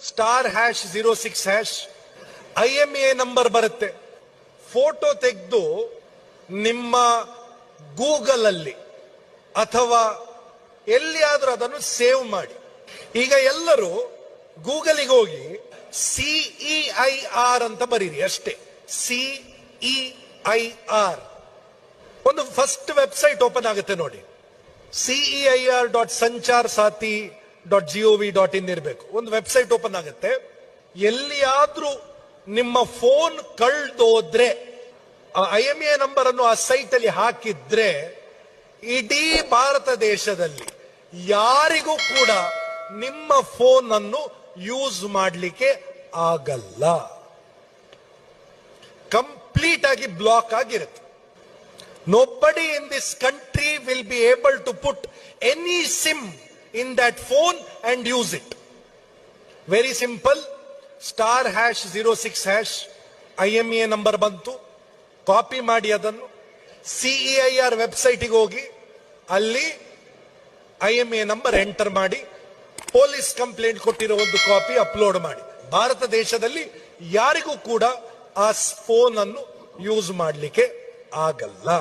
*#06# IMEI number ಬರುತ್ತೆ. Photo ತೆಗೆದು ನಿಮ್ಮ ಗೂಗಲ್ ಅಲ್ಲಿ ಅಥವಾ ಎಲ್ಲಿಯಾದ್ರೂ ಅದನ್ನು ಸೇವ್ ಮಾಡಿ. ಈಗ ಎಲ್ಲರೂ ಗೂಗಲ್ಗೆ ಹೋಗಿ CEIR ಅಂತ ಬರೀರಿ ಅಷ್ಟೇ. CEIR ಒಂದು ಫಸ್ಟ್ ವೆಬ್ಸೈಟ್ ಓಪನ್ ಆಗುತ್ತೆ ನೋಡಿ. CEIR.sancharsati.gov.in ಇರಬೇಕು. ಒಂದು ವೆಬ್ಸೈಟ್ ಓಪನ್ ಆಗುತ್ತೆ. ಎಲ್ಲಿಯಾದ್ರೂ ನಿಮ್ಮ ಫೋನ್ ಕಳ್ದೋದ್ರೆ IMEI ನಂಬರ್ ಅನ್ನು ಆ ಸೈಟ್ ಅಲ್ಲಿ ಹಾಕಿದ್ರೆ ಇಡೀ ಭಾರತ ದೇಶದಲ್ಲಿ ಯಾರಿಗೂ ಕೂಡ ನಿಮ್ಮ ಫೋನ್ ಅನ್ನು ಯೂಸ್ ಮಾಡಲಿಕ್ಕೆ ಆಗಲ್ಲ. ಕಂಪ್ಲೀಟ್ ಆಗಿ ಬ್ಲಾಕ್ ಆಗಿರುತ್ತೆ. Nobody in this country will be able to put any SIM in that phone and use it. Very simple. *#06# IMEI number ಬಂತು. ಕಾಪಿ ಮಾಡಿ ಅದನ್ನು CEIR ವೆಬ್ಸೈಟ್ಗೆ ಹೋಗಿ ಅಲ್ಲಿ IMEI ನಂಬರ್ ಎಂಟರ್ ಮಾಡಿ ಪೊಲೀಸ್ ಕಂಪ್ಲೇಂಟ್ ಕೊಟ್ಟಿರೋ ಒಂದು ಕಾಪಿ ಅಪ್ಲೋಡ್ ಮಾಡಿ. ಭಾರತ ದೇಶದಲ್ಲಿ ಯಾರಿಗೂ ಕೂಡ ಆ ಫೋನ್ ಅನ್ನು ಯೂಸ್ ಮಾಡಲಿಕ್ಕೆ ಆಗಲ್ಲ.